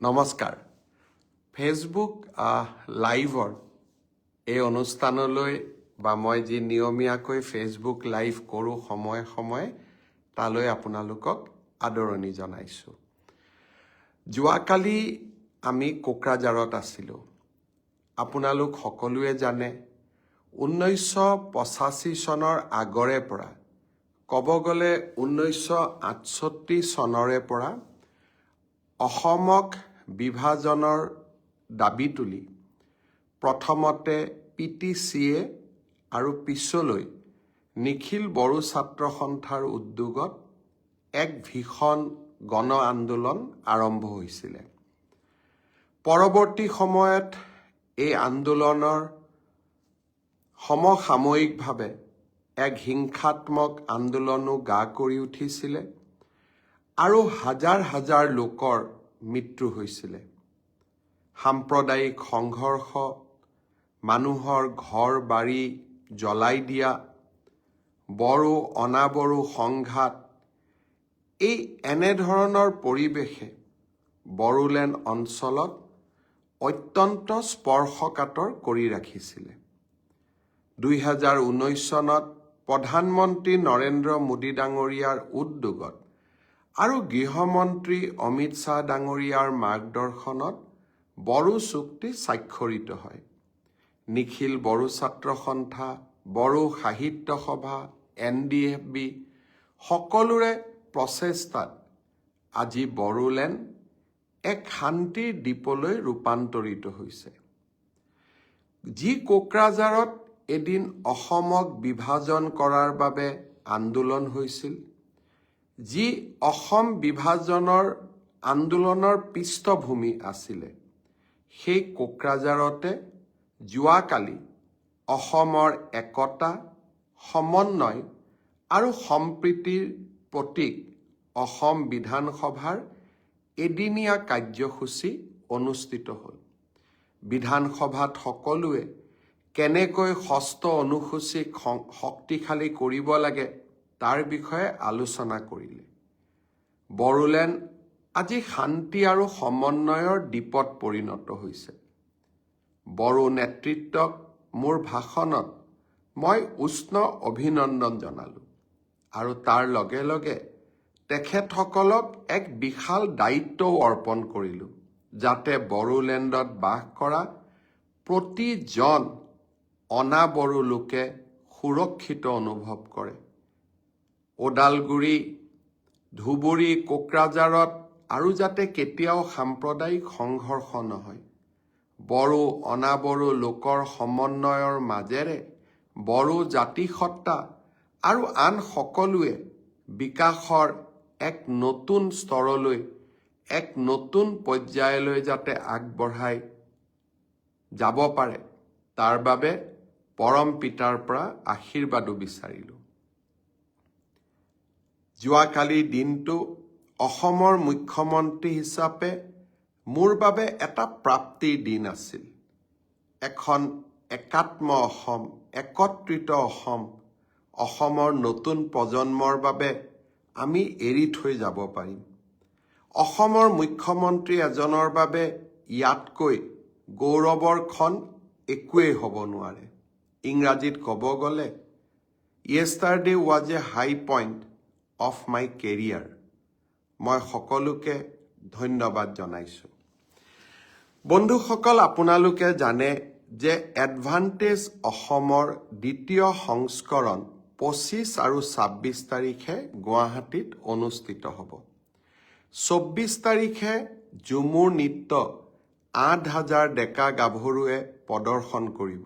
নমস্কাৰ ফেচবুক লাইভৰ এই অনুষ্ঠানলৈ বা মই যি নিয়মীয়াকৈ ফেচবুক লাইভ কৰোঁ সময়ে সময়ে তালৈ আপোনালোকক আদৰণি জনাইছোঁ। যোৱাকালি আমি কোকৰাঝাৰত আছিলোঁ। আপোনালোক সকলোৱে জানে 1985 চনৰ আগৰে পৰা ক'ব গ'লে 1968 চনৰে পৰা অসমক বিভাজনৰ দাবী তুলি প্ৰথমতে PTCA আৰু পিছলৈ নিখিল বড়ো ছাত্ৰ সন্থাৰ উদ্যোগত এক ভীষণ গণ আন্দোলন আৰম্ভ হৈছিলে। পৰৱৰ্তী সময়ত এই আন্দোলনৰ সমসাময়িকভাৱে এক হিংসাত্মক আন্দোলনো গা কৰি উঠিছিলে আৰু হাজাৰ হাজাৰ লোকৰ মৃত্যু হৈছিলে। সাম্প্ৰদায়িক সংঘৰ্ষ, মানুহৰ ঘৰ বাৰী জ্বলাই দিয়া, বড়ো অনাবড়ো সংঘাত, এই এনেধৰণৰ পৰিৱেশে বড়োলেণ্ড অঞ্চলত অত্যন্ত স্পৰ্শকাতৰ কৰি ৰাখিছিলে। 2019 চনত প্ৰধানমন্ত্ৰী নৰেন্দ্ৰ মোদী ডাঙৰীয়াৰ উদ্যোগত আৰু গৃহমন্ত্ৰী অমিত শ্বাহ ডাঙৰীয়াৰ মাৰ্গদৰ্শনত বড়ো চুক্তি স্বাক্ষৰিত হয়। নিখিল বড়ো ছাত্ৰ সন্থা, বড়ো সাহিত্য সভা, NDFB সকলোৰে প্ৰচেষ্টাত আজি বড়োলেণ্ড এক শান্তিৰ দ্বীপলৈ ৰূপান্তৰিত হৈছে। যি কোকৰাঝাৰত এদিন অসমক বিভাজন কৰাৰ বাবে আন্দোলন হৈছিল, যি অসম বিভাজনৰ আন্দোলনৰ পৃষ্ঠভূমি আছিলে, সেই কোকৰাঝাৰতে যোৱাকালি অসমৰ একতা, সমন্বয় আৰু সম্প্ৰীতিৰ প্ৰতীক অসম বিধানসভাৰ এদিনীয়া কাৰ্যসূচী অনুষ্ঠিত হ'ল। বিধানসভাত সকলোৱে কেনেকৈ ষষ্ঠ অনুসূচীক শক্তিশালী কৰিব লাগে তাৰ বিষয়ে আলোচনা কৰিলে। বড়োলেণ্ড আজি শান্তি আৰু সমন্বয়ৰ দ্বীপত পৰিণত হৈছে। বড়ো নেতৃত্বক মোৰ ভাষণত মই উষ্ণ অভিনন্দন জনালোঁ আৰু তাৰ লগে লগে তেখেতসকলক এক বিশাল দায়িত্বও অৰ্পণ কৰিলোঁ, যাতে বড়োলেণ্ডত বাস কৰা প্ৰতিজন অনাবড়ো লোকে সুৰক্ষিত অনুভৱ কৰে। ওদালগুৰি, ধুবুৰী, কোকৰাঝাৰত আৰু যাতে কেতিয়াও সাম্প্ৰদায়িক সংঘৰ্ষ নহয়। বড়ো অনাবড়ো লোকৰ সমন্বয়ৰ মাজেৰে বড়ো জাতিসত্তা আৰু আন সকলোৱে বিকাশৰ এক নতুন স্তৰলৈ, এক নতুন পৰ্যায়লৈ যাতে আগবঢ়াই যাব পাৰে, তাৰ বাবে পৰম পিতাৰ পৰা আশীৰ্বাদো বিচাৰিলোঁ। যোৱাকালি দিনটো অসমৰ মুখ্যমন্ত্ৰী হিচাপে মোৰ বাবে এটা প্ৰাপ্তিৰ দিন আছিল। এখন একাত্ম অসম, একত্ৰিত অসম, অসমৰ নতুন প্ৰজন্মৰ বাবে আমি এৰি থৈ যাব পাৰিম। অসমৰ মুখ্যমন্ত্ৰী এজনৰ বাবে ইয়াতকৈ গৌৰৱৰ ক্ষণ একোৱেই হ'ব নোৱাৰে। ইংৰাজীত ক'ব গ'লে yesterday was a high point of my career. মই সকলোকে ধন্যবাদ জনাইছোঁ। বন্ধুসকল, আপোনালোকে জানে যে এডভান্টেজ অসমৰ দ্বিতীয় সংস্কৰণ 25 আৰু 26 তাৰিখে গুৱাহাটীত অনুষ্ঠিত হ'ব। 24 তাৰিখে ঝুমুৰ নৃত্য 8,000 ডেকা গাভৰুৱে প্ৰদৰ্শন কৰিব।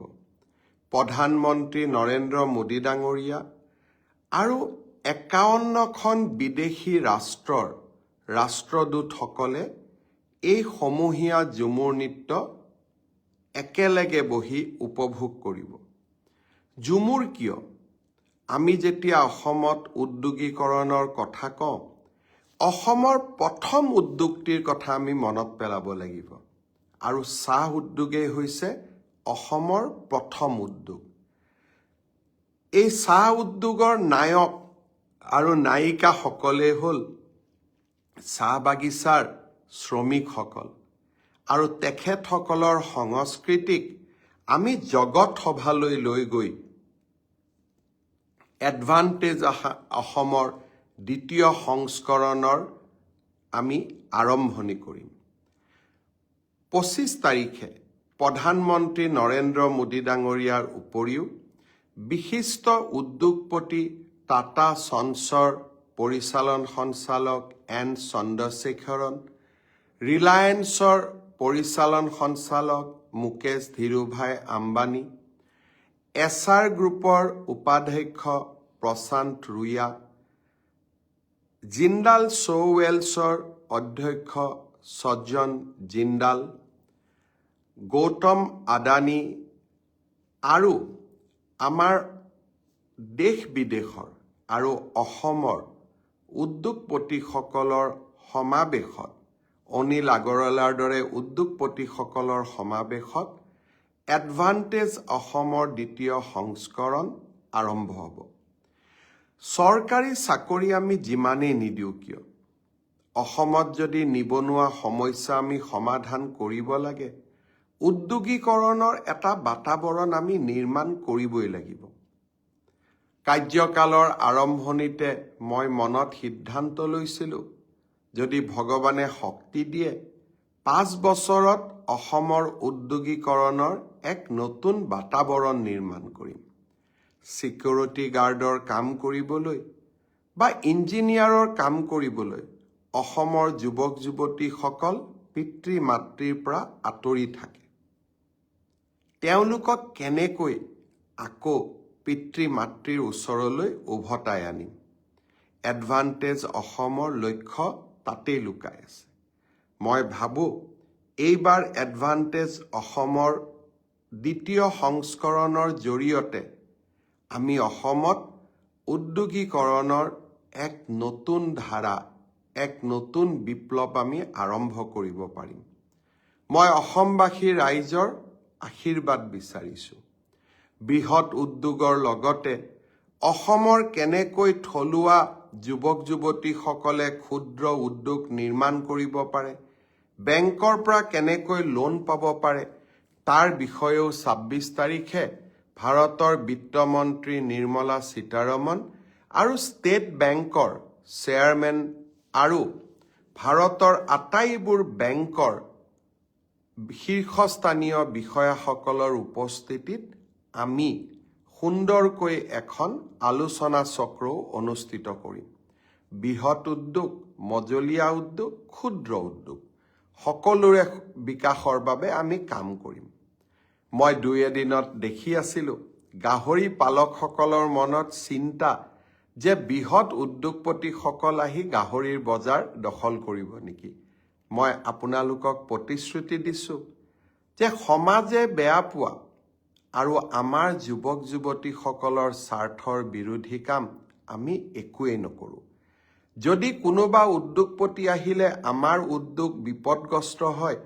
প্ৰধানমন্ত্ৰী নৰেন্দ্ৰ মোদী ডাঙৰীয়া আৰু 51খন বিদেশী ৰাষ্ট্ৰৰ ৰাষ্ট্ৰদূতসকলে এই সমূহীয়া ঝুমুৰ নৃত্য একেলগে বহি উপভোগ কৰিব। ঝুমুৰ কিয়? আমি যেতিয়া অসমত উদ্যোগীকৰণৰ কথা কওঁ, অসমৰ প্ৰথম উদ্যোগটিৰ কথা আমি মনত পেলাব লাগিব, আৰু চাহ উদ্যোগেই হৈছে অসমৰ প্ৰথম উদ্যোগ। এই চাহ উদ্যোগৰ নায়ক আৰু নায়িকাসকলেই হ'ল চাহ বাগিচাৰ শ্ৰমিকসকল, আৰু তেখেতসকলৰ সংস্কৃতিক আমি জগত সভালৈ লৈ গৈ এডভান্টেজ অসমৰ দ্বিতীয় সংস্কৰণৰ আমি আৰম্ভণি কৰিম। 25 তাৰিখে প্ৰধানমন্ত্ৰী নৰেন্দ্ৰ মোদী ডাঙৰীয়াৰ উপৰিও বিশিষ্ট উদ্যোগপতি টাটা সঞ্চৰ পৰিচালন সঞ্চালক এন চন্দ্ৰশেখৰন, ৰিলায়েন্সৰ পৰিচালন সঞ্চালক মুকেশ ধীৰুভাই আম্বানী, এছআৰ গ্ৰুপৰ উপাধ্যক্ষ প্ৰশান্ত ৰুয়া, জিন্দাল শ্বোৱেলছৰ অধ্যক্ষ সজ্জন জিন্দাল, গৌতম আদানী আৰু আমাৰ দেশ বিদেশৰ আৰু অসমৰ উদ্যোগপতিসকলৰ সমাৱেশত, অনিল আগৰৱালাৰ দৰে উদ্যোগপতিসকলৰ সমাৱেশত এডভান্টেজ অসমৰ দ্বিতীয় সংস্কৰণ আৰম্ভ হ'ব। চৰকাৰী চাকৰি আমি যিমানেই নিদিওঁ কিয়, অসমত যদি নিবনুৱা সমস্যা আমি সমাধান কৰিব লাগে, উদ্যোগীকৰণৰ এটা বাতাবৰণ আমি নিৰ্মাণ কৰিবই লাগিব। কাৰ্যকালৰ আৰম্ভণিতে মই মনত সিদ্ধান্ত লৈছিলোঁ, যদি ভগৱানে শক্তি দিয়ে 5 বছৰত অসমৰ উদ্যোগীকৰণৰ এক নতুন বাতাবৰণ নিৰ্মাণ কৰিম। ছিকিউৰিটি গাৰ্ডৰ কাম কৰিবলৈ বা ইঞ্জিনিয়াৰৰ কাম কৰিবলৈ অসমৰ যুৱক যুৱতীসকল পিতৃ মাতৃৰ পৰা আঁতৰি থাকে। তেওঁলোকক কেনেকৈ আকৌ পিতৃ মাতৃৰ ওচৰলৈ উভতাই আনিম? এডভান্টেজ অসমৰ লক্ষ্য তাতেই লুকাই আছে। মই ভাবোঁ এইবাৰ এডভান্টেজ অসমৰ দ্বিতীয় সংস্কৰণৰ জৰিয়তে আমি অসমত উদ্যোগীকৰণৰ এক নতুন ধাৰা, এক নতুন বিপ্লৱ আমি আৰম্ভ কৰিব পাৰিম। মই অসমবাসী ৰাইজৰ আশীৰ্বাদ বিচাৰিছোঁ। বৃহৎ উদ্যোগৰ লগতে অসমৰ কেনেকৈ থলুৱা যুৱক যুৱতীসকলে ক্ষুদ্ৰ উদ্যোগ নিৰ্মাণ কৰিব পাৰে, বেংকৰ পৰা কেনেকৈ লোন পাব পাৰে, তাৰ বিষয়েও 26 তাৰিখে ভাৰতৰ বিত্তমন্ত্ৰী নিৰ্মলা সীতাৰমণ আৰু ষ্টেট বেংকৰ চেয়াৰমেন আৰু ভাৰতৰ আটাইবোৰ বেংকৰ শীৰ্ষস্থানীয় বিষয়াসকলৰ উপস্থিতিত আমি সুন্দৰকৈ এখন আলোচনা চক্ৰও অনুষ্ঠিত কৰিম। বৃহৎ উদ্যোগ, মজলীয়া উদ্যোগ, ক্ষুদ্ৰ উদ্যোগ সকলোৰে বিকাশৰ বাবে আমি কাম কৰিম। মই 2 এদিনত দেখি আছিলোঁ গাহৰি পালকসকলৰ মনত চিন্তা যে বৃহৎ উদ্যোগপতিসকল আহি গাহৰিৰ বজাৰ দখল কৰিব নেকি। মই আপোনালোকক প্ৰতিশ্ৰুতি দিছোঁ যে সমাজে বেয়া পোৱা আৰু আমাৰ যুৱক যুৱতীসকলৰ স্বাৰ্থৰ বিৰোধী কাম আমি একোৱেই নকৰোঁ। যদি কোনোবা উদ্যোগপতি আহিলে আমাৰ উদ্যোগ বিপদগ্ৰস্ত হয়,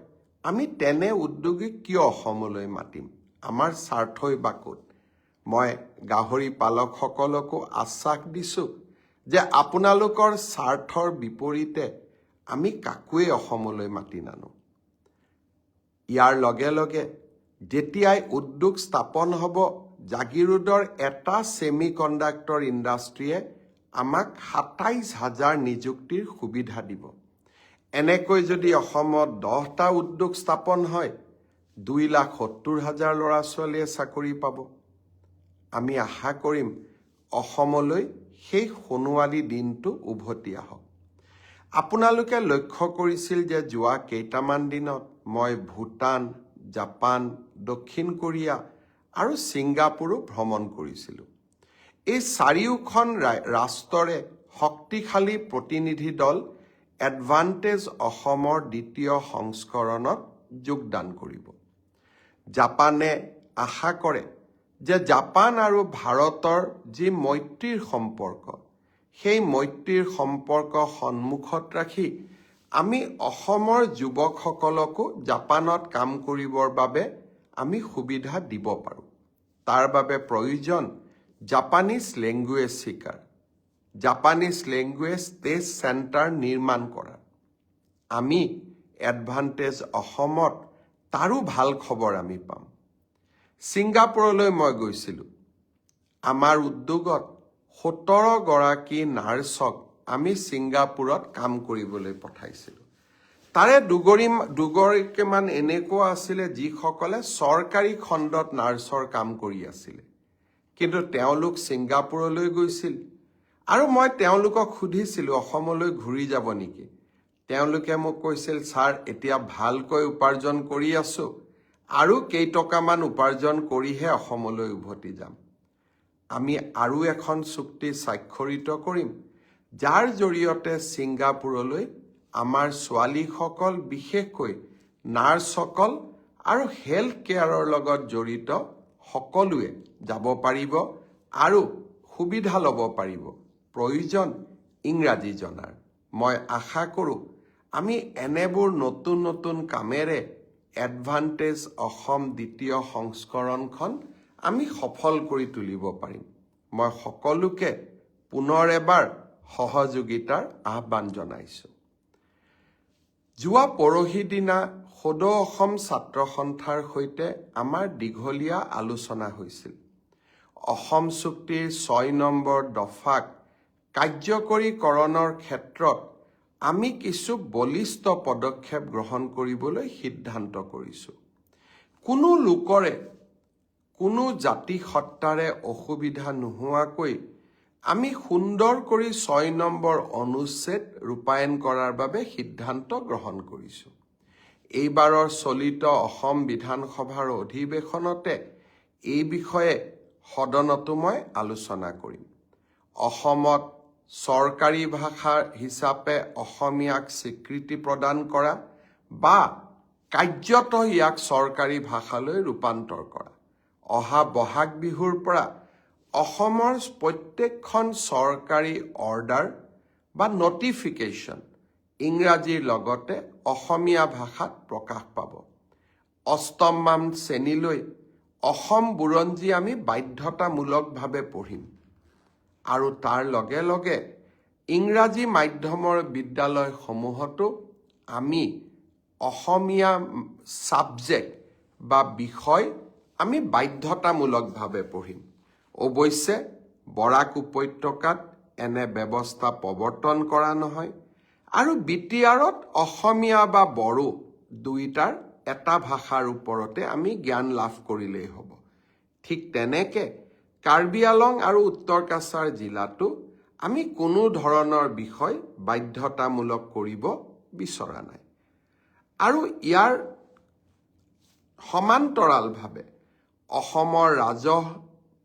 আমি তেনে উদ্যোগীক কিয় অসমলৈ মাতিম? আমাৰ স্বাৰ্থই বা ক'ত? মই গাহৰি পালকসকলকো আশ্বাস দিছোঁ যে আপোনালোকৰ স্বাৰ্থৰ বিপৰীতে আমি কাকোৱেই অসমলৈ মাতি নানো। ইয়াৰ লগে লগে যেতিয়াই উদ্যোগ স্থাপন হ'ব, জাগিৰোডৰ এটা ছেমি কণ্ডাক্টৰ ইণ্ডাষ্ট্ৰীয়ে আমাক 27,000 নিযুক্তিৰ সুবিধা দিব। এনেকৈ যদি অসমত 10টা উদ্যোগ স্থাপন হয়, 2,70,000 ল'ৰা ছোৱালীয়ে চাকৰি পাব। আমি আশা কৰিম অসমলৈ সেই সোণোৱালী দিনটো উভতি আহক। আপোনালোকে লক্ষ্য কৰিছিল যে যোৱা কেইটামান দিনত মই ভূটান, জাপান, দক্ষিণ কোৰিয়া আৰু ছিংগাপুৰো ভ্ৰমণ কৰিছিলোঁ। এই 4খন ৰাষ্ট্ৰৰে শক্তিশালী প্ৰতিনিধি দল এডভান্টেজ অসমৰ দ্বিতীয় সংস্কৰণত যোগদান কৰিব। জাপানে আশা কৰে যে জাপান আৰু ভাৰতৰ যি মৈত্ৰীৰ সম্পৰ্ক, সেই মৈত্ৰীৰ সম্পৰ্ক সন্মুখত ৰাখি আমি অসমৰ যুৱকসকলকো জাপানত কাম কৰিবৰ বাবে আমি সুবিধা দিব পাৰোঁ। তাৰ বাবে প্ৰয়োজন জাপানীজ লেংগুৱেজ শিকাৰ, জাপানীজ লেংগুৱেজ টেষ্ট চেণ্টাৰ নিৰ্মাণ কৰা। আমি এডভান্টেজ অসমত তাৰো ভাল খবৰ আমি পাম। ছিংগাপুৰলৈ মই গৈছিলোঁ। আমাৰ উদ্যোগত 17 গৰাকী নাৰ্ছক আমি ছিংগাপুৰত কাম কৰিবলৈ পঠাইছিলোঁ। তাৰে দুগৰাকীমান এনেকুৱা আছিলে যিসকলে চৰকাৰী খণ্ডত নাৰ্ছৰ কাম কৰি আছিলে, কিন্তু তেওঁলোক ছিংগাপুৰলৈ গৈছিল। আৰু মই তেওঁলোকক সুধিছিলোঁ অসমলৈ ঘূৰি যাব নেকি। তেওঁলোকে মোক কৈছিল, ছাৰ এতিয়া ভালকৈ উপাৰ্জন কৰি আছোঁ, আৰু কেইটকামান উপাৰ্জন কৰিহে অসমলৈ উভতি যাম। আমি আৰু এখন চুক্তি স্বাক্ষৰিত কৰিম, যাৰ জৰিয়তে ছিংগাপুৰলৈ আমাৰ ছোৱালীসকল, বিশেষকৈ নাৰ্ছসকল আৰু হেল্থ কেয়াৰৰ লগত জড়িত সকলোৱে যাব পাৰিব আৰু সুবিধা ল'ব পাৰিব। প্ৰয়োজন ইংৰাজী জনাৰ। মই আশা কৰোঁ আমি এনেবোৰ নতুন নতুন কামেৰে এডভান্টেজ অসম দ্বিতীয় সংস্কৰণখন আমি সফল কৰি তুলিব পাৰিম। মই সকলোকে পুনৰ এবাৰ সহযোগিতাৰ আহ্বান জনাইছোঁ। যোৱা পৰহি দিনা সদৌ অসম ছাত্ৰ সন্থাৰ সৈতে আমাৰ দীঘলীয়া আলোচনা হৈছিল। অসম চুক্তিৰ 6 নম্বৰ দফাক কাৰ্যকৰীকৰণৰ ক্ষেত্ৰত আমি কিছু বলিষ্ঠ পদক্ষেপ গ্ৰহণ কৰিবলৈ সিদ্ধান্ত কৰিছোঁ। কোনো লোকৰে কোনো জাতি সত্তাৰে অসুবিধা নোহোৱাকৈ আমি সুন্দৰ কৰি 6 নম্বৰ অনুচ্ছেদ ৰূপায়ণ কৰাৰ বাবে সিদ্ধান্ত গ্ৰহণ কৰিছোঁ। এইবাৰৰ চলিত অসম বিধানসভাৰ অধিৱেশনতে এই বিষয়ে সদনতো মই আলোচনা কৰিম। অসমত চৰকাৰী ভাষা হিচাপে অসমীয়াক স্বীকৃতি প্ৰদান কৰা বা কাৰ্যত ইয়াক চৰকাৰী ভাষালৈ ৰূপান্তৰ কৰা। অহা বহাগ বিহুৰ পৰা অসমৰ প্ৰত্যেকখন চৰকাৰী অৰ্ডাৰ বা নটিফিকেশ্যন ইংৰাজীৰ লগতে অসমীয়া ভাষাত প্ৰকাশ পাব। 8ম শ্ৰেণীলৈ অসম বুৰঞ্জী আমি বাধ্যতামূলকভাৱে পঢ়িম, আৰু তাৰ লগে লগে ইংৰাজী মাধ্যমৰ বিদ্যালয়সমূহতো আমি অসমীয়া ছাবজেক্ট বা বিষয় আমি বাধ্যতামূলকভাৱে পঢ়িম। অৱশ্যে বৰাক উপত্যকাত এনে ব্যৱস্থা প্ৰৱৰ্তন কৰা নহয়, আৰু বিটিআৰত অসমীয়া বা বড়ো দুয়োটাৰ এটা ভাষাৰ ওপৰতে আমি জ্ঞান লাভ কৰিলেই হ'ব। ঠিক তেনেকে কাৰ্বি আলং আৰু উত্তৰ কাছাৰ জিলাতো আমি কোনো ধৰণৰ বিষয় বাধ্যতামূলক কৰিব বিচৰা নাই। আৰু ইয়াৰ সমান্তৰালভাৱে অসমৰ ৰাজহ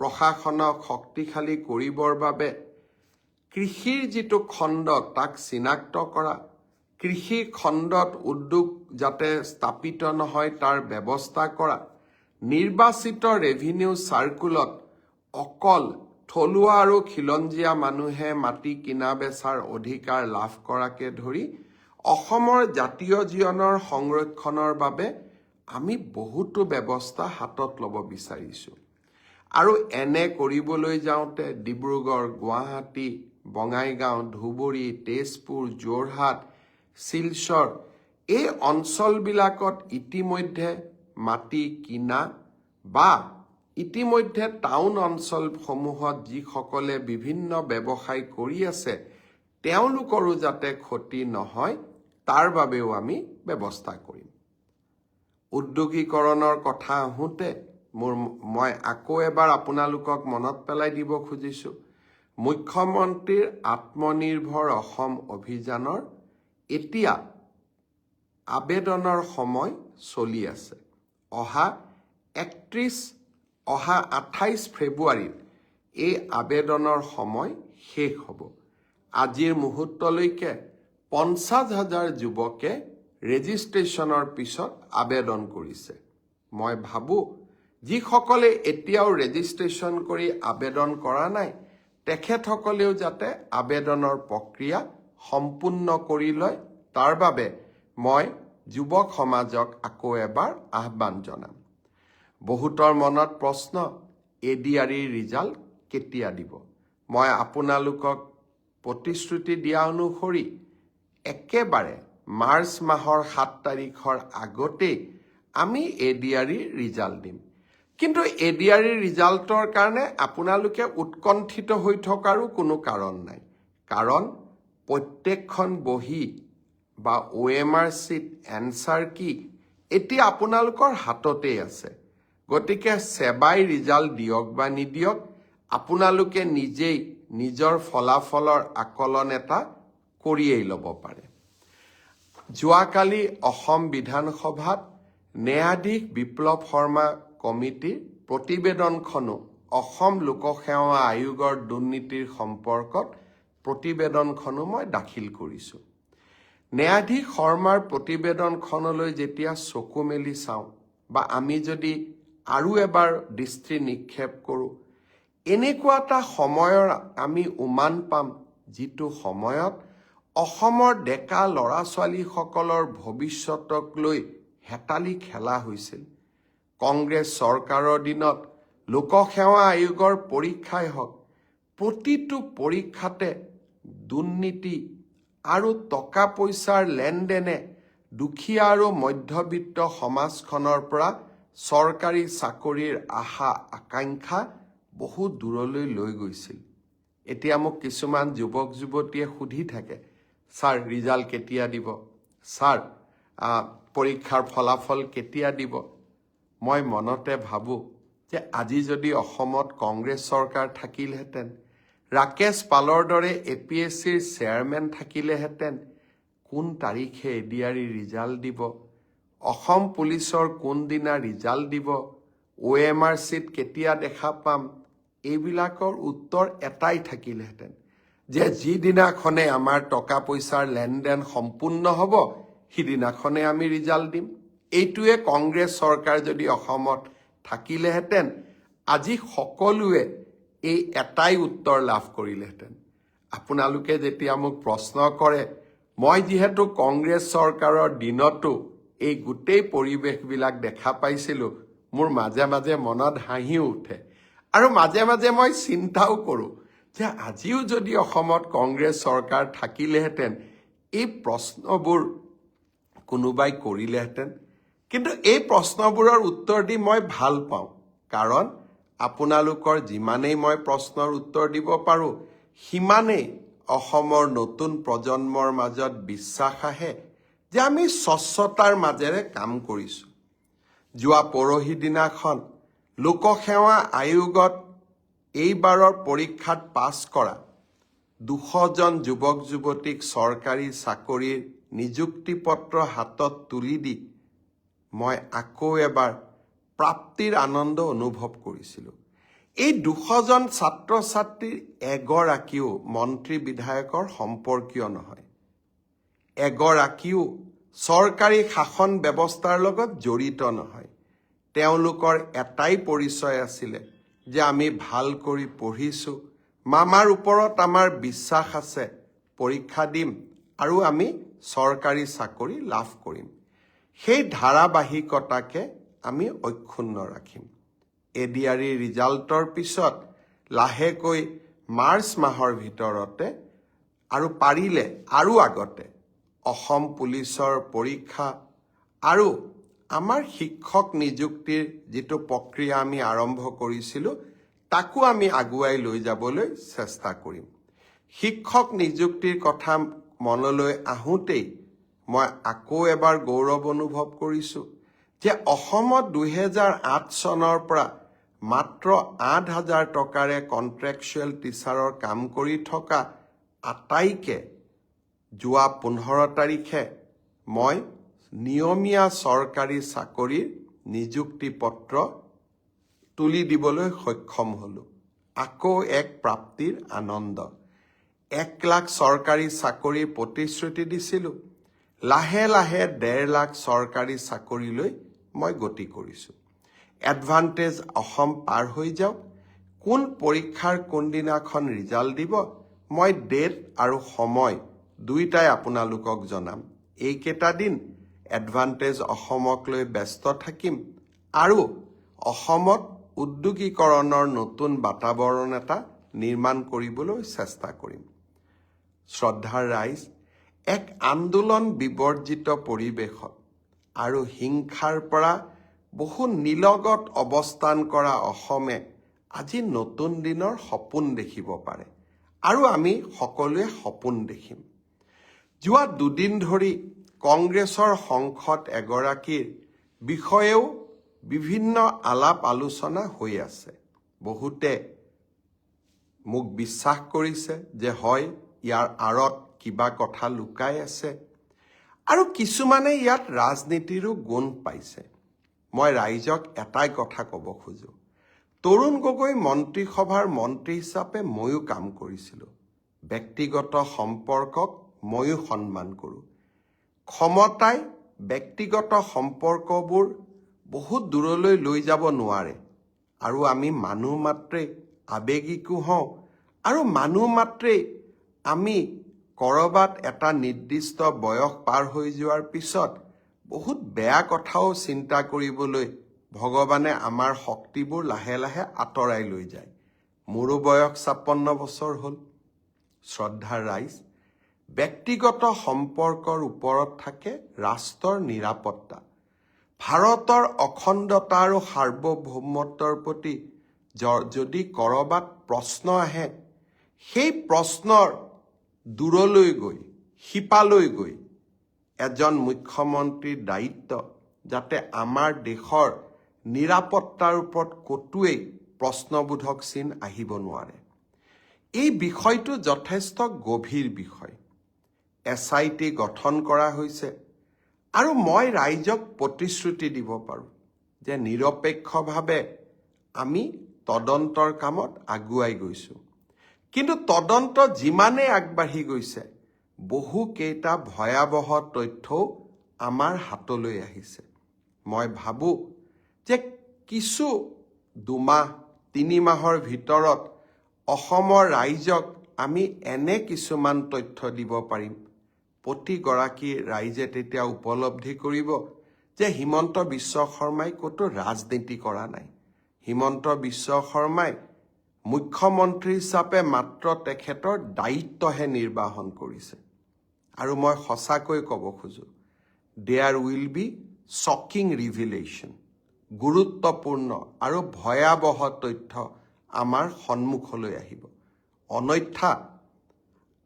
প্ৰশাসনক শক্তিশালী কৰিবৰ বাবে কৃষিৰ যিটো খণ্ড তাক চিনাক্ত কৰা, কৃষি খণ্ডত উদ্যোগ যাতে স্থাপিত নহয় তাৰ ব্যৱস্থা কৰা, নিৰ্বাচিত ৰেভিনিউ চাৰ্কুলত অকল থলুৱা আৰু খিলঞ্জীয়া মানুহে মাটি কিনা বেচাৰ অধিকাৰ লাভ কৰাকে ধৰি অসমৰ জাতীয় জীৱনৰ সংৰক্ষণৰ বাবে আমি বহুতো ব্যৱস্থা হাতত ল'ব বিচাৰিছোঁ। আৰু এনে কৰিবলৈ যাওঁতে ডিব্ৰুগড়, গুৱাহাটী, বঙাইগাঁও, ধুবুৰী, তেজপুৰ, যোৰহাট, শিলচৰ এই অঞ্চলবিলাকত ইতিমধ্যে মাটি কিনা বা ইতিমধ্যে টাউন অঞ্চলসমূহত যিসকলে বিভিন্ন ব্যৱসায় কৰি আছে তেওঁলোকৰো যাতে ক্ষতি নহয় তাৰ বাবেও আমি ব্যৱস্থা কৰিম। উদ্যোগীকৰণৰ কথা আহোঁতে মই আকৌ এবাৰ আপোনালোকক মনত পেলাই দিব খুজিছোঁ, মুখ্যমন্ত্ৰীৰ আত্মনিৰ্ভৰ অসম অভিযানৰ এতিয়া আবেদনৰ সময় চলি আছে। অহা 28 ফেব্ৰুৱাৰীত এই আবেদনৰ সময় শেষ হ'ব। আজিৰ মুহূৰ্তলৈকে 50,000 যুৱকে ৰেজিষ্ট্ৰেশ্যনৰ পিছত আবেদন কৰিছে। মই ভাবোঁ যিসকলে এতিয়াও ৰেজিষ্ট্ৰেশ্যন কৰি আবেদন কৰা নাই তেখেতসকলেও যাতে আবেদনৰ প্ৰক্ৰিয়া সম্পূৰ্ণ কৰি লয়, তাৰ বাবে মই যুৱক সমাজক আকৌ এবাৰ আহ্বান জনাম। বহুতৰ মনত প্ৰশ্ন, এডিআৰিৰ ৰিজাল্ট কেতিয়া দিব? মই আপোনালোকক প্ৰতিশ্ৰুতি দিয়া অনুসৰি একেবাৰে মাৰ্চ মাহৰ 7 তাৰিখৰ আগতেই আমি এডিআৰইৰ ৰিজাল্ট দিম। কিন্তু এডিআৰইৰ ৰিজাল্টৰ কাৰণে আপোনালোকে উৎকণ্ঠিত হৈ থকাৰো কোনো কাৰণ নাই। কাৰণ প্ৰত্যেকখন বহি বা OMR চিট এনচাৰ কি এতিয়া আপোনালোকৰ হাততেই আছে। গতিকে সেৱাই ৰিজাল্ট দিয়ক বা নিদিয়ক, আপোনালোকে নিজেই নিজৰ ফলাফলৰ আকলন এটা কৰিয়েই ল'ব পাৰে। যোৱাকালি অসম বিধানসভাত ন্যায়াধীশ বিপ্লৱ শৰ্মা কমিটিৰ প্ৰতিবেদনখনো অসম লোকসেৱা আয়োগৰ দুৰ্নীতিৰ সম্পৰ্কত প্ৰতিবেদনখনো মই দাখিল কৰিছোঁ। ন্যায়াধীশ শৰ্মাৰ প্ৰতিবেদনখনলৈ যেতিয়া চকু মেলি চাওঁ বা আমি যদি আৰু এবাৰ দৃষ্টি নিক্ষেপ কৰোঁ, এনেকুৱা এটা সময়ৰ আমি উমান পাম যিটো সময়ত অসমৰ ডেকা ল'ৰা ছোৱালীসকলৰ ভৱিষ্যতক লৈ হেতালি খেলা হৈছিল। কংগ্ৰেছ চৰকাৰৰ দিনত লোকসেৱা আয়োগৰ পৰীক্ষাই হওক, প্ৰতিটো পৰীক্ষাতে দুৰ্নীতি আৰু টকা পইচাৰ লেনদেনে দুখীয়া আৰু মধ্যবিত্ত সমাজখনৰ পৰা চৰকাৰী চাকৰিৰ আশা আকাংক্ষা বহু দূৰলৈ লৈ গৈছিল। এতিয়া মোক কিছুমান যুৱক যুৱতীয়ে সুধি থাকে, ছাৰ ৰিজাল্ট কেতিয়া দিব, ছাৰ পৰীক্ষাৰ ফলাফল কেতিয়া দিব। মই মনতে ভাবোঁ যে আজি যদি অসমত কংগ্ৰেছ চৰকাৰ থাকিলহেঁতেন, ৰাকেশ পালৰ দৰে APSCৰ চেয়াৰমেন থাকিলেহেঁতেন, কোন তাৰিখে এডিআৰই ৰিজাল্ট দিব, অসম পুলিচৰ কোনদিনা ৰিজাল্ট দিব, OMR চিট কেতিয়া দেখা পাম, এইবিলাকৰ উত্তৰ এটাই থাকিলহেঁতেন যে যিদিনাখনে আমাৰ টকা পইচাৰ লেনদেন সম্পূৰ্ণ হ'ব সিদিনাখনে আমি ৰিজাল্ট দিম। এইটোৱে কংগ্ৰেছ চৰকাৰ যদি অসমত থাকিলেহেঁতেন, আজি সকলোৱে এই এটাই উত্তৰ লাভ কৰিলেহেঁতেন। আপোনালোকে যেতিয়া মোক প্ৰশ্ন কৰে, মই যিহেতু কংগ্ৰেছ চৰকাৰৰ দিনতো এই গোটেই পৰিৱেশবিলাক দেখা পাইছিলোঁ, মোৰ মাজে মাজে মনত হাঁহিও উঠে আৰু মাজে মাজে মই চিন্তাও কৰোঁ যে আজিও যদি অসমত কংগ্ৰেছ চৰকাৰ থাকিলেহেঁতেন এই প্ৰশ্নবোৰ কোনোবাই কৰিলেহেঁতেন। কিন্তু এই প্ৰশ্নবোৰৰ উত্তৰ দি মই ভাল পাওঁ, কাৰণ আপোনালোকৰ যিমানেই মই প্ৰশ্নৰ উত্তৰ দিব পাৰোঁ, সিমানেই অসমৰ নতুন প্ৰজন্মৰ মাজত বিশ্বাস আহে যে আমি স্বচ্ছতাৰ মাজেৰে কাম কৰিছোঁ। যোৱা পৰহি দিনাখন লোকসেৱা আয়োগত এইবাৰৰ পৰীক্ষাত পাছ কৰা 200জন যুৱক যুৱতীক চৰকাৰী চাকৰিৰ নিযুক্তি পত্ৰ হাতত তুলি দি মই আকৌ এবাৰ প্ৰাপ্তিৰ আনন্দ অনুভৱ কৰিছিলোঁ। এই 200জন ছাত্ৰ ছাত্ৰীৰ এগৰাকীও মন্ত্ৰী বিধায়কৰ সম্পৰ্কীয় নহয়, এগৰাকীও চৰকাৰী শাসন ব্যৱস্থাৰ লগত জড়িত নহয়। তেওঁলোকৰ এটাই পৰিচয় আছিলে যে আমি ভাল কৰি পঢ়িছোঁ, মামাৰ ওপৰত আমাৰ বিশ্বাস আছে, পৰীক্ষা দিম আৰু আমি চৰকাৰী চাকৰি লাভ কৰিম। সেই ধাৰাবাহিকতাকে আমি অক্ষুণ্ণ ৰাখিম। এডিআৰই ৰিজাল্টৰ পিছত লাহেকৈ মাৰ্চ মাহৰ ভিতৰতে আৰু পাৰিলে আৰু আগতে অসম পুলিচৰ পৰীক্ষা আৰু আমাৰ শিক্ষক নিযুক্তিৰ যিটো প্ৰক্ৰিয়া আমি আৰম্ভ কৰিছিলোঁ তাকো আমি আগুৱাই লৈ যাবলৈ চেষ্টা কৰিম। শিক্ষক নিযুক্তিৰ কথা মনলৈ আহোঁতেই মই আকৌ এবাৰ গৌৰৱ অনুভৱ কৰিছোঁ যে অসমত 2008 চনৰ পৰা মাত্ৰ 8,000 টকাৰে কণ্ট্ৰেকচুৱেল টিচাৰৰ কাম কৰি থকা আটাইকে যোৱা 15 তাৰিখে মই নিয়মীয়া চৰকাৰী চাকৰিৰ নিযুক্তি পত্ৰ তুলি দিবলৈ সক্ষম হ'লোঁ। আকৌ এক প্ৰাপ্তিৰ আনন্দ। 1 লাখ চৰকাৰী চাকৰিৰ প্ৰতিশ্ৰুতি দিছিলোঁ, লাহে লাহে 1.5 লাখ চৰকাৰী চাকৰিলৈ মই গতি কৰিছোঁ। এডভান্টেজ অসম পাৰ হৈ যাওক, কোন পৰীক্ষাৰ কোনদিনাখন ৰিজাল্ট দিব মই ডেট আৰু সময় দুইটাই আপোনালোকক জনাম। এইকেইটা দিন এডভান্টেজ অসমক লৈ ব্যস্ত থাকিম আৰু অসমত উদ্যোগীকৰণৰ নতুন বাতাবৰণ এটা নিৰ্মাণ কৰিবলৈ চেষ্টা কৰিম। শ্ৰদ্ধাৰ ৰাইজ, এক আন্দোলন বিবৰ্জিত পৰিৱেশত আৰু হিংসাৰ পৰা বহু নিলগত অৱস্থান কৰা অসমে আজি নতুন দিনৰ সপোন দেখিব পাৰে আৰু আমি সকলোৱে সপোন দেখিম। যোৱা দুদিন ধৰি কংগ্ৰেছৰ সংসদ এগৰাকীৰ বিষয়েও বিভিন্ন আলাপ আলোচনা হৈ আছে। বহুতে মোক বিশ্বাস কৰিছে যে হয় ইয়াৰ আঁৰত কিবা কথা লুকাই আছে আৰু কিছুমানে ইয়াত ৰাজনীতিৰো গুণ পাইছে। মই ৰাইজক এটাই কথা ক'ব খোজো, তৰুণ গগৈ মন্ত্ৰীসভাৰ মন্ত্ৰী হিচাপে ময়ো কাম কৰিছিলোঁ। ব্যক্তিগত সম্পৰ্কক ময়ো সন্মান কৰোঁ। ক্ষমতাই ব্যক্তিগত সম্পৰ্কবোৰ বহুত দূৰলৈ লৈ যাব নোৱাৰে আৰু আমি মানুহ মাত্ৰেই আৱেগিকো হওঁ আৰু মানুহ মাত্ৰেই আমি ক'ৰবাত এটা নিৰ্দিষ্ট বয়স পাৰ হৈ যোৱাৰ পিছত বহুত বেয়া কথাও চিন্তা কৰিবলৈ ভগৱানে আমাৰ শক্তিবোৰ লাহে লাহে আঁতৰাই লৈ যায়। মোৰো বয়স 56 বছৰ হ'ল। শ্ৰদ্ধাৰ ৰাইজ, ব্যক্তিগত সম্পৰ্কৰ ওপৰত থাকে ৰাষ্ট্ৰৰ নিৰাপত্তা। ভাৰতৰ অখণ্ডতা আৰু সাৰ্বভৌমত্বৰ প্ৰতি যদি ক'ৰবাত প্ৰশ্ন আহে, সেই প্ৰশ্নৰ দূৰলৈ গৈ শিপালৈ গৈ এজন মুখ্যমন্ত্ৰীৰ দায়িত্ব যাতে আমাৰ দেশৰ নিৰাপত্তাৰ ওপৰত ক'তোৱেই প্ৰশ্নবোধক চিন আহিব নোৱাৰে। এই বিষয়টো যথেষ্ট গভীৰ বিষয়। SIT গঠন কৰা হৈছে আৰু মই ৰাইজক প্ৰতিশ্ৰুতি দিব পাৰোঁ যে নিৰপেক্ষভাৱে আমি তদন্তৰ কামত আগুৱাই গৈছোঁ। কিন্তু তদন্ত যিমানেই আগবাঢ়ি গৈছে, বহুকেইটা ভয়াৱহ তথ্যও আমাৰ হাতলৈ আহিছে। মই ভাবোঁ যে কিছু 2 মাহ 3 মাহৰ ভিতৰত অসমৰ ৰাইজক আমি এনে কিছুমান তথ্য দিব পাৰিম, প্ৰতিগৰাকী ৰাইজে তেতিয়া উপলব্ধি কৰিব যে হিমন্ত বিশ্ব শৰ্মাই ক'তো ৰাজনীতি কৰা নাই। হিমন্ত বিশ্ব শৰ্মাই মুখ্যমন্ত্ৰী হিচাপে মাত্ৰ তেখেতৰ দায়িত্বহে নিৰ্বাহন কৰিছে। আৰু মই সঁচাকৈ ক'ব খোজোঁ, দেয়াৰ উইল বি শ্বকিং ৰিভিলেশ্যন, গুৰুত্বপূৰ্ণ আৰু ভয়াৱহ তথ্য আমাৰ সন্মুখলৈ আহিব। অন্যথা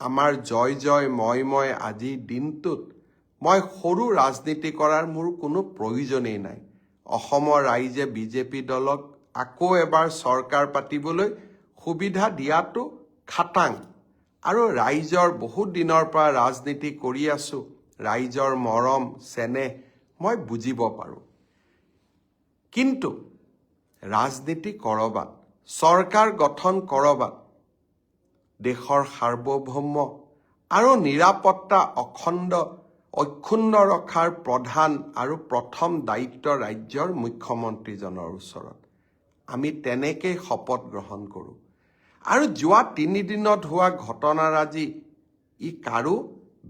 আমাৰ জয় জয় ময় আজিৰ দিনটোত মই সৰু ৰাজনীতি কৰাৰ মোৰ কোনো প্ৰয়োজনেই নাই। অসমৰ ৰাইজে বিজেপি দলক আকৌ এবাৰ চৰকাৰ পাতিবলৈ সুবিধা দিয়াটো খাটাং আৰু ৰাইজৰ বহুত দিনৰ পৰা ৰাজনীতি কৰি আছোঁ, ৰাইজৰ মৰম চেনেহ মই বুজিব পাৰোঁ। কিন্তু ৰাজনীতি ক'ৰবাত, চৰকাৰ গঠন ক'ৰবাত, দেশৰ সাৰ্বভৌম আৰু নিৰাপত্তা অক্ষুণ্ণ ৰখাৰ প্ৰধান আৰু প্ৰথম দায়িত্ব ৰাজ্যৰ মুখ্যমন্ত্ৰীজনৰ ওচৰত। আমি তেনেকেই শপত গ্ৰহণ কৰোঁ। আৰু যোৱা 3 দিনত হোৱা ঘটনাৰাজি ই কাৰো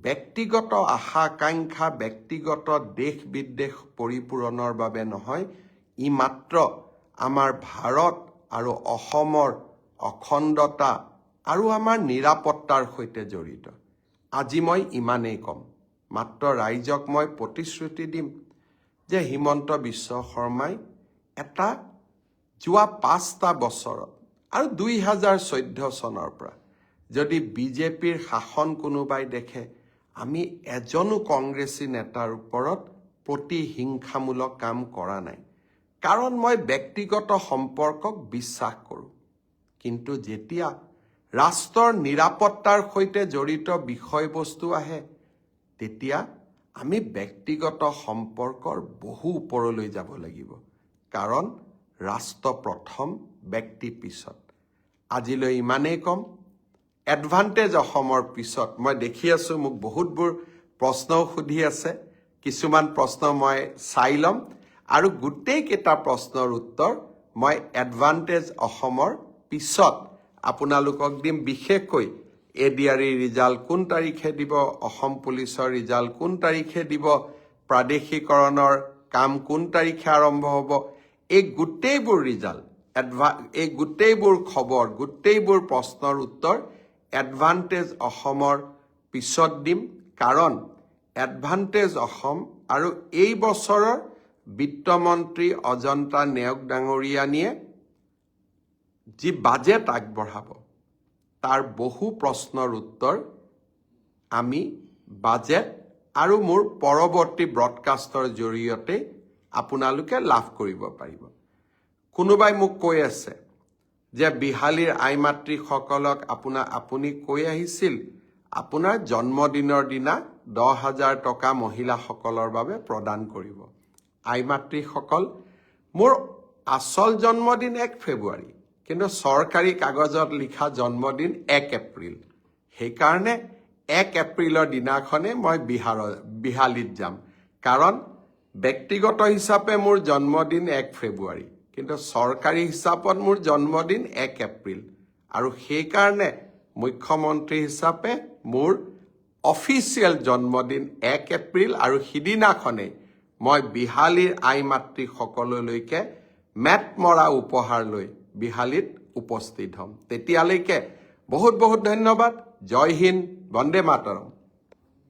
ব্যক্তিগত আশা আকাংক্ষা, ব্যক্তিগত দেশ বিদ্বেষ পৰিপূৰণৰ বাবে নহয়, ই মাত্ৰ আমাৰ ভাৰত আৰু অসমৰ অখণ্ডতা আৰু আমাৰ নিৰাপত্তাৰ সৈতে জড়িত। আজি মই ইমানেই ক'ম। মাত্ৰ ৰাইজক মই প্ৰতিশ্ৰুতি দিম যে হিমন্ত বিশ্ব শৰ্মাই এটা যোৱা 5টা বছৰত আৰু 2014 চনৰ পৰা যদি বিজেপিৰ শাসন কোনোবাই দেখে, আমি এজনো কংগ্ৰেছী নেতাৰ ওপৰত প্ৰতিহিংসামূলক কাম কৰা নাই। কাৰণ মই ব্যক্তিগত সম্পৰ্কক বিশ্বাস কৰোঁ। কিন্তু যেতিয়া ৰাষ্ট্ৰৰ নিৰাপত্তাৰ সৈতে জড়িত বিষয়বস্তু আহে, তেতিয়া আমি ব্যক্তিগত সম্পৰ্কৰ বহু ওপৰলৈ যাব লাগিব। কাৰণ ৰাষ্ট্ৰ প্ৰথম, ব্যক্তি পিছত। আজিলৈ ইমানেই ক'ম। এডভান্টেজ অসমৰ পিছত মই দেখি আছোঁ মোক বহুতবোৰ প্ৰশ্নও সুধি আছে। কিছুমান প্ৰশ্ন মই চাই ল'ম আৰু গোটেইকেইটা প্ৰশ্নৰ উত্তৰ মই এডভান্টেজ অসমৰ পিছত আপোনালোকক দিম। বিশেষকৈ ADRE ৰিজাল্ট কোন তাৰিখে দিব, অসম পুলিচৰ ৰিজাল্ট কোন তাৰিখে দিব, প্ৰাদেশিকৰণৰ কাম কোন তাৰিখে আৰম্ভ হ'ব, এই গোটেইবোৰ ৰিজাল্ট, এই গোটেইবোৰ খবৰ, গোটেইবোৰ প্ৰশ্নৰ উত্তৰ এডভান্টেজ অসমৰ পিছত দিম। কাৰণ এডভান্টেজ অসম আৰু এই বছৰৰ বিত্তমন্ত্ৰী অজন্তা নেওগ ডাঙৰীয়ানীয়ে যি বাজেট আগবঢ়াব তাৰ বহু প্ৰশ্নৰ উত্তৰ আমি বাজেট আৰু মোৰ পৰৱৰ্তী ব্ৰডকাষ্টৰ জৰিয়তে আপোনালোকে লাভ কৰিব পাৰিব। কোনোবাই মোক কৈ আছে যে বিহালীৰ আই মাতৃসকলক আপুনি কৈ আহিছিল আপোনাৰ জন্মদিনৰ দিনা 10,000 টকা মহিলাসকলৰ বাবে প্ৰদান কৰিব। আই মাতৃসকল, মোৰ আচল জন্মদিন 1 ফেব্ৰুৱাৰী, কিন্তু চৰকাৰী কাগজত লিখা জন্মদিন 1 এপ্ৰিল। সেইকাৰণে 1 এপ্ৰিলৰ দিনাখনে মই বিহালীত যাম, কাৰণ ব্যক্তিগত হিচাপে মোৰ জন্মদিন 1 ফেব্ৰুৱাৰী, কিন্তু চৰকাৰী হিচাপত মোৰ জন্মদিন 1 এপ্ৰিল। আৰু সেইকাৰণে মুখ্যমন্ত্ৰী হিচাপে মোৰ অফিচিয়েল জন্মদিন 1 এপ্ৰিল, আৰু সিদিনাখনেই মই বিহালীৰ আই মাতৃসকললৈকে মেট মৰা উপহাৰ লৈ বিহালীত উপস্থিত হ'ম। তেতিয়ালৈকে বহুত বহুত ধন্যবাদ। জয় হিন্দ, বন্দে মাতৰম।